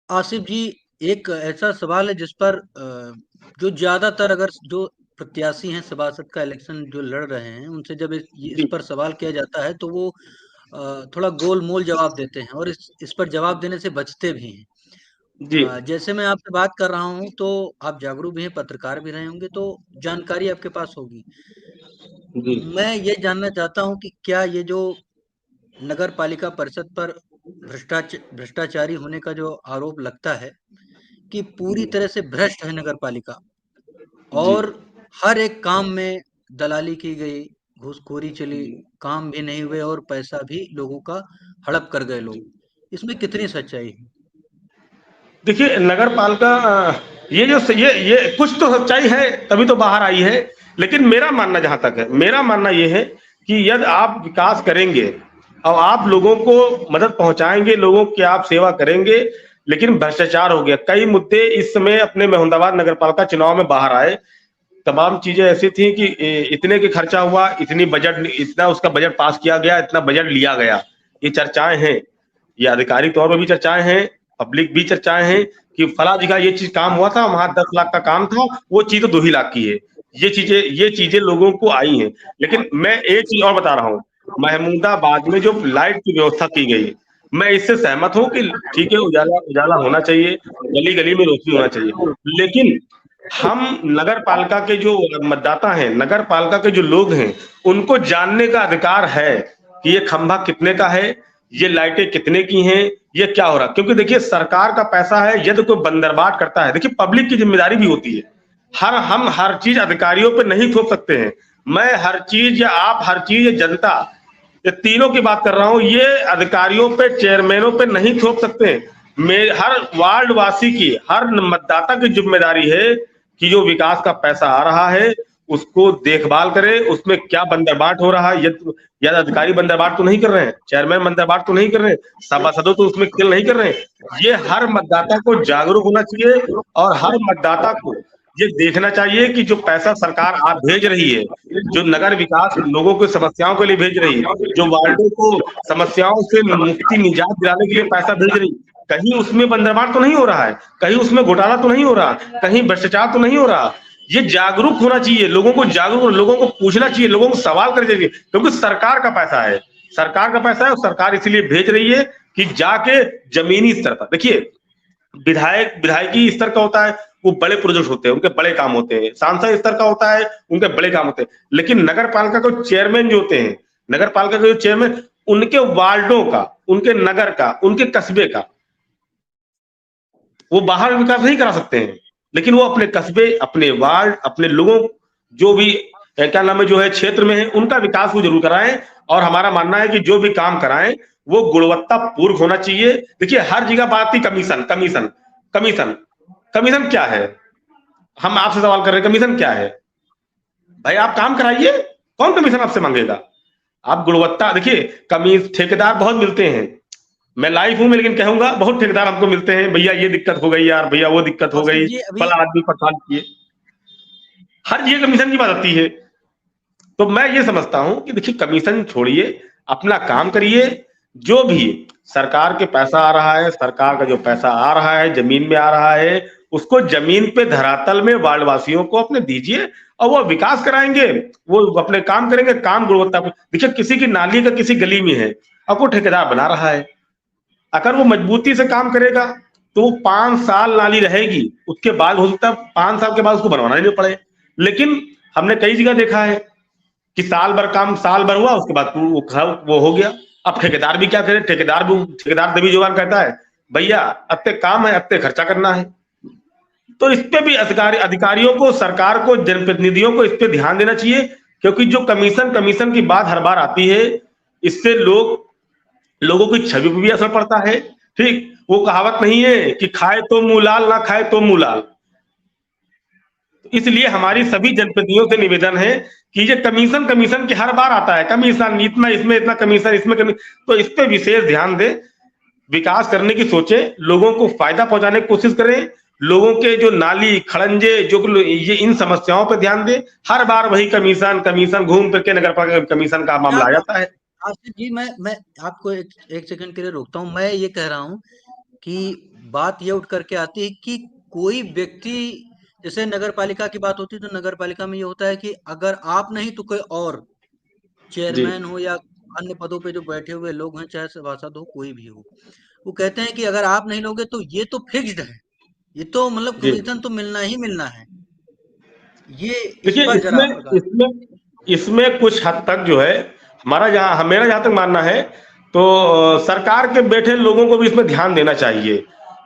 आसिफ जी, एक ऐसा सवाल है जिस पर जो ज्यादातर अगर जो प्रत्याशी हैं सभासद का इलेक्शन जो लड़ रहे हैं उनसे जब इस जी पर सवाल किया जाता है तो वो थोड़ा गोल मोल जवाब देते हैं और इस पर जवाब देने से बचते भी हैं। जी जैसे मैं आपसे बात कर रहा हूँ तो आप जागरूक भी हैं, पत्रकार भी रहे होंगे, तो जानकारी आपके पास होगी। जी मैं ये जानना चाहता हूँ कि क्या ये जो नगर पालिका परिषद पर भ्रष्टाचारी होने का जो आरोप लगता है कि पूरी जी तरह से भ्रष्ट है नगर पालिका, जी और हर एक काम में दलाली की गई, घूसखोरी चली, काम भी नहीं हुए और पैसा भी लोगों का हड़प कर गए लोग। इसमें कितनी सच्चाई है? देखिए, नगर पालिका ये जो ये कुछ तो सच्चाई है, तभी तो बाहर आई है। लेकिन मेरा मानना, जहां तक है, मेरा मानना ये है कि यदि आप विकास करेंगे और आप लोगों को मदद पहुंचाएंगे, लोगों की आप सेवा करेंगे, लेकिन भ्रष्टाचार हो गया। कई मुद्दे इस समय अपने मेहंदाबाद नगर पालिका चुनाव में बाहर आए। तमाम चीजें ऐसी थी कि इतने के खर्चा हुआ, इतनी बजट, इतना उसका बजट पास किया गया, इतना बजट लिया गया। ये चर्चाएं हैं, ये आधिकारिक तौर पर भी चर्चाएं हैं, पब्लिक भी चर्चाएं हैं कि फला जगह ये चीज काम हुआ था, वहां 10 लाख का काम था, वो चीज तो 2 ही लाख की है। ये चीजें लोगों को आई हैं। लेकिन मैं एक चीज और बता रहा हूँ, महमूदाबाद में जो लाइट की व्यवस्था की गई, मैं इससे सहमत हूँ कि ठीक है, उजाला उजाला होना चाहिए, गली गली में रोशनी होना चाहिए। लेकिन हम नगर पालिका के जो मतदाता हैं, नगर पालिका के जो लोग हैं, उनको जानने का अधिकार है कि ये खंभा कितने का है, ये लाइटें कितने की हैं, ये क्या हो रहा है। क्योंकि देखिए, सरकार का पैसा है, यदि कोई बंदरबाट करता है, देखिए पब्लिक की जिम्मेदारी भी होती है। हम हर चीज अधिकारियों पे नहीं थोप सकते हैं। मैं हर चीज, या आप हर चीज, या जनता, ये तीनों की बात कर रहा हूं, ये अधिकारियों पे, चेयरमैनों पे नहीं थोप सकते हैं। हर वार्ड वासी की, हर मतदाता की जिम्मेदारी है कि जो विकास का पैसा आ रहा है उसको देखभाल करे, उसमें क्या बंदरबाट हो रहा है। यदि अधिकारी बंदरबाट तो नहीं कर रहे हैं, चेयरमैन बंदरबाट तो नहीं कर रहे हैं, सभासदों तो उसमें खेल नहीं कर रहे हैं। ये हर मतदाता को जागरूक होना चाहिए, और हर मतदाता को ये देखना चाहिए कि जो पैसा सरकार आप भेज रही है, जो नगर विकास लोगों की समस्याओं के लिए भेज रही है, जो वार्डों को समस्याओं से मुक्ति निजात दिलाने के लिए पैसा भेज रही है, कहीं उसमें बंदरबाट तो नहीं हो रहा है, कहीं उसमें घोटाला तो नहीं हो रहा, कहीं भ्रष्टाचार तो नहीं हो रहा। ये जागरूक होना चाहिए, लोगों को जागरूक, लोगों को पूछना चाहिए, लोगों को सवाल करना चाहिए, क्योंकि सरकार का पैसा है, सरकार का पैसा है, और सरकार इसलिए भेज रही है कि जाके जमीनी स्तर पर देखिए, विधायक विधायकी स्तर का होता है, वो बड़े प्रोजेक्ट होते हैं, उनके बड़े काम होते हैं। सांसद स्तर का होता है, उनके बड़े काम होते हैं। लेकिन नगर पालिका के चेयरमैन जो होते हैं, नगर पालिका के जो चेयरमैन, उनके वार्डों का, उनके नगर का, उनके कस्बे का, वो बाहर विकास नहीं करा सकते हैं। लेकिन वो अपने कस्बे, अपने वार्ड, अपने लोगों, जो भी क्या नाम है, जो है क्षेत्र में है, उनका विकास वो जरूर कराएं। और हमारा मानना है कि जो भी काम कराएं वो गुणवत्ता पूर्ण होना चाहिए। देखिए, हर जगह बात थी कमीशन कमीशन कमीशन। कमीशन क्या है? हम आपसे सवाल कर रहे हैं, कमीशन क्या है? भाई आप काम कराइए, कौन कमीशन आपसे मांगेगा? आप गुणवत्ता देखिए। ठेकेदार बहुत मिलते हैं, मैं लाइव हूं, मैं लेकिन कहूंगा बहुत ठेकेदार हमको मिलते हैं, भैया ये दिक्कत हो गई यार, भैया वो दिक्कत हो आसिफ गई, जी, अभी फला आदमी परेशान किए। हर जगह कमीशन की बात आती है। तो मैं ये समझता हूं कि देखिए, कमीशन छोड़िए, अपना काम करिए। जो भी सरकार के पैसा आ रहा है, सरकार का जो पैसा आ रहा है, जमीन में आ रहा है, उसको जमीन पे, धरातल में वार्ड वासियों को अपने दीजिए, और वो विकास कराएंगे, वो अपने काम करेंगे, काम गुणवत्ता। देखिए, किसी की नाली का किसी गली में है, अब वो ठेकेदार बना रहा है, अगर वो मजबूती से काम करेगा तो वो 5 साल नाली रहेगी, उसके बाद हो सकता है 5 साल के बाद उसको बनवाना नहीं पड़े। लेकिन हमने कई जगह देखा है कि साल भर काम, साल भर हुआ, उसके बाद वो हो गया। अब ठेकेदार भी क्या करे, ठेकेदार तभी जुबान कहता है, भैया अत्ते काम है, अत्ते खर्चा करना है। तो इस पे भी अधिकारियों को, सरकार को, जनप्रतिनिधियों को इस पे ध्यान देना चाहिए। क्योंकि जो कमीशन कमीशन की बात हर बार आती है, इससे लोगों की छवि पर भी असर पड़ता है। ठीक, वो कहावत नहीं है कि खाए तो मुंह लाल, ना खाए तो मुंह लाल। इसलिए हमारी सभी जनप्रतिनिधियों से निवेदन है कि ये कमीशन कमीशन की हर बार आता है, कमीशन इतना, इसमें इतना कमीशन, इसमें कमीशन, तो इस पे विशेष ध्यान दें, विकास करने की सोचे, लोगों को फायदा पहुंचाने की कोशिश करें, लोगों के जो नाली खड़ंजे, जो ये इन समस्याओं पर ध्यान दें। हर बार वही कमीशन कमीशन, घूम फिर के नगर पालिका कमीशन का मैं मामला आ जाता है। आसिफ जी, मैं आपको एक सेकंड के लिए रोकता हूँ। मैं ये कह रहा हूँ कि बात ये उठ करके आती है कि कोई व्यक्ति, जैसे नगर पालिका की बात होती है तो नगर पालिका में ये होता है कि अगर आप नहीं तो कोई और जी चेयरमैन हो या अन्य पदों पे जो बैठे हुए लोग हैं, चाहे सभासद हो कोई भी हो, वो कहते हैं कि अगर आप नहीं लोगे तो ये तो फिक्स्ड है, ये तो मतलब जी। कमीशन तो मिलना ही मिलना है। ये इस देखिए पर जरा इसमें प्रकाश। इसमें इसमें कुछ हद तक जो है मेरा जहां तक मानना है, तो सरकार के बैठे लोगों को भी इसमें ध्यान देना चाहिए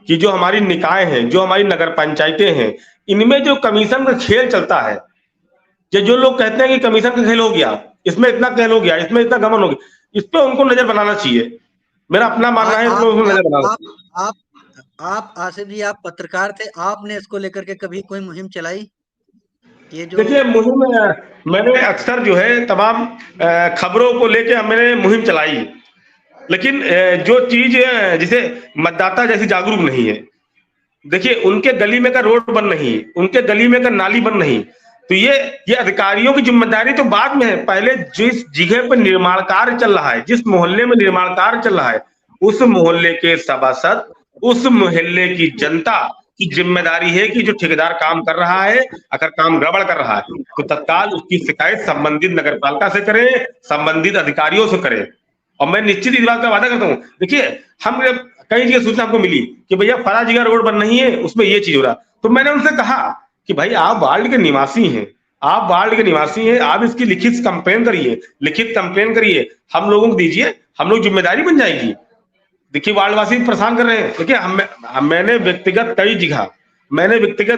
कि जो हमारी निकाय हैं, जो हमारी नगर पंचायतें हैं, इनमें जो कमीशन का खेल चलता है, ये जो लोग कहते हैं कि कमीशन का खेल हो गया, इसमें इतना खेल हो गया, इसमें इतना गमन हो गया, इस पे उनको नजर बनाना चाहिए। मेरा अपना आ, मानना है, इसमें आप उनको नजर बनाना आप चाहिए। आप आप आसिफ जी, आप पत्रकार थे, आपने इसको लेकर के कभी कोई मुहिम चलाई? ये जो देखिए मुहिम मैंने अक्सर जो है तमाम खबरों को लेके मैंने मुहिम चलाई, लेकिन जो चीज जिसे मतदाता जैसी जागरूक नहीं है। देखिए उनके गली में का रोड बन नहीं, उनके गली में का नाली बन नहीं, तो ये अधिकारियों की जिम्मेदारी तो बाद में है। पहले जिस जगह पर निर्माण कार्य चल रहा है, जिस मोहल्ले में निर्माण कार्य चल रहा है, उस मोहल्ले के सभासद, उस मोहल्ले की जनता की जिम्मेदारी है कि जो ठेकेदार काम कर रहा है, अगर काम गड़बड़ कर रहा है तो तत्काल उसकी शिकायत संबंधित नगर पालिका से करें, संबंधित अधिकारियों से करें। और मैं निश्चित इस बात का वादा करता हूँ। देखिए हम कई जगह सूचना हमको मिली कि भैया फला जगह रोड बन रही है, उसमें ये चीज हो रहा, तो मैंने उनसे कहा कि भाई आप वार्ड के निवासी हैं, आप वार्ड के निवासी हैं, आप इसकी लिखित कंप्लेन करिए, लिखित कंप्लेन करिए, हम लोगों को दीजिए, हम लोग जिम्मेदारी बन जाएगी। देखिए वार्ड वासी परेशान कर रहे हैं। देखिए मैंने व्यक्तिगत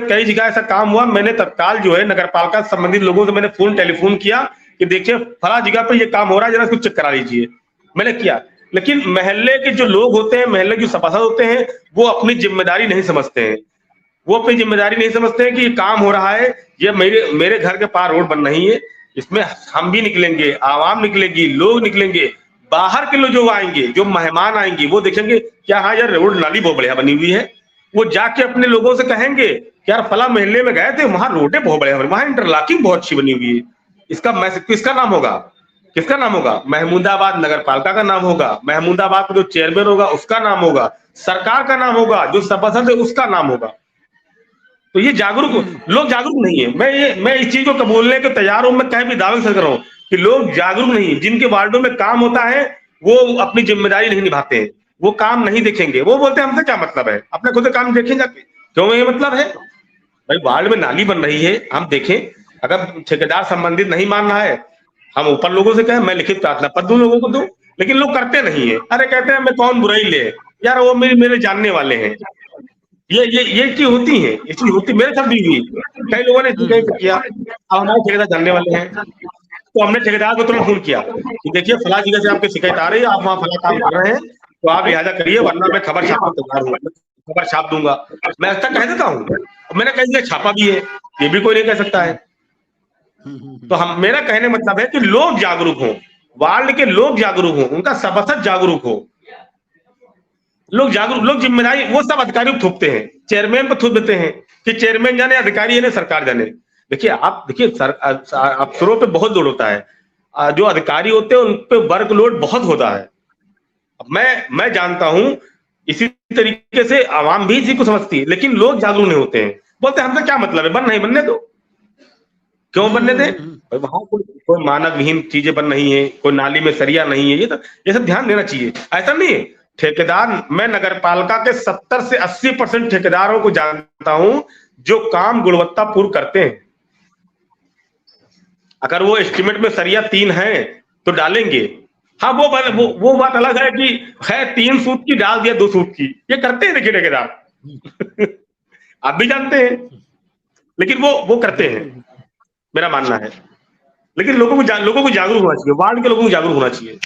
कई जगह ऐसा काम हुआ, मैंने तत्काल जो है नगर पालिका संबंधित लोगों से मैंने टेलीफोन किया कि देखिए फला जगह पे ये काम हो रहा है, जरा इसको चेक करा लीजिए। मैंने किया, लेकिन मोहल्ले के जो लोग होते हैं, मोहल्ले के सभासद होते हैं, वो अपनी जिम्मेदारी नहीं समझते हैं। वो अपनी जिम्मेदारी नहीं समझते हैं कि ये काम हो रहा है, ये मेरे मेरे घर के पार रोड बन रही है, इसमें हम भी निकलेंगे, आवाम निकलेगी, लोग निकलेंगे, बाहर के लोग जो आएंगे, जो मेहमान आएंगे, वो देखेंगे क्या हाँ यार रोड नाली बहुत बढ़िया बनी हुई है। वो जाके अपने लोगों से कहेंगे कि यार फला मोहल्ले में गए थे, वहां रोडें बहुत बढ़िया, वहां इंटरलॉकिंग बहुत अच्छी बनी हुई है। इसका किसका नाम होगा? किसका नाम होगा? महमूदाबाद नगर पालिका का नाम होगा, महमूदाबाद का जो चेयरमैन होगा उसका नाम होगा, सरकार का नाम होगा, जो सभासद है उसका नाम होगा। तो ये लोग जागरूक नहीं है। मैं इस चीज को कबूलने के तैयार हूं। मैं कहीं भी दावे से कर रहा हूं कि लोग जागरूक नहीं है। जिनके वार्डों में काम होता है वो अपनी जिम्मेदारी नहीं निभाते हैं, वो काम नहीं देखेंगे, वो बोलते हैं हमसे क्या मतलब है, अपने खुद काम देखें जाके, क्यों ये मतलब है? भाई वार्ड में नाली बन रही है, हम देखें, अगर ठेकेदार संबंधित नहीं मान रहा है, हम ऊपर लोगों से कहें, मैं लिखित प्रार्थना पत्र दूं लोगों को दूं, लेकिन लोग करते नहीं है। अरे कहते हैं मैं कौन बुराई ले, यार वो मेरे जानने वाले हैं। ये चीज होती है, ये चीज होती, मेरे साथ भी हुई। कई लोगों ने किया, अब हमारे ठेकेदार जानने वाले हैं, तो हमने ठेकेदार को तुरंत फोन किया कि देखिए फला जगह से आपकी शिकायत आ रही है, आप वहाँ फला काम कर रहे हैं, तो आप लिहाजा करिए, वरना मैं खबर छापने तैयार हूँ, खबर छाप दूंगा। मैं ऐसा कह देता हूँ, मैंने कह दिया छापा भी है, ये भी कोई नहीं कह सकता है। तो मेरा कहने मतलब है कि लोग जागरूक हों, वार्ड के लोग जागरूक हों, उनका सभासद जागरूक हो, लोग जिम्मेदारी, वो सब अधिकारियों को थोपते हैं, चेयरमैन पर थोप देते हैं कि चेयरमैन जाने, अधिकारी जाने, सरकार जाने। देखिए अफसरों पे बहुत लोड होता है, जो अधिकारी होते हैं उन पे वर्कलोड बहुत होता है। मैं जानता हूं, इसी तरीके से आवाम भी इसी को समझती है, लेकिन लोग जागरूक नहीं होते हैं, बोलते हैं हमसे क्या मतलब है, बन नहीं बनने दो, क्यों बनने दे? वहां कोई मानव विहीन चीजें बन रही है, कोई नाली में सरिया नहीं है, ये सब ध्यान देना चाहिए। ऐसा नहीं है ठेकेदार, मैं नगर पालिका के 70 से 80% ठेकेदारों को जानता हूं जो काम गुणवत्तापूर्ण करते हैं। अगर वो एस्टिमेट में सरिया 3 है तो डालेंगे, हाँ वो बात अलग है कि है 3 फुट की डाल दिया 2 फुट की, ये करते हैं देखिए ठेकेदार। आप भी जानते हैं, लेकिन वो करते हैं, मेरा मानना है। लेकिन लोगों को जागरूक होना चाहिए, वार्ड के लोगों को जागरूक होना चाहिए।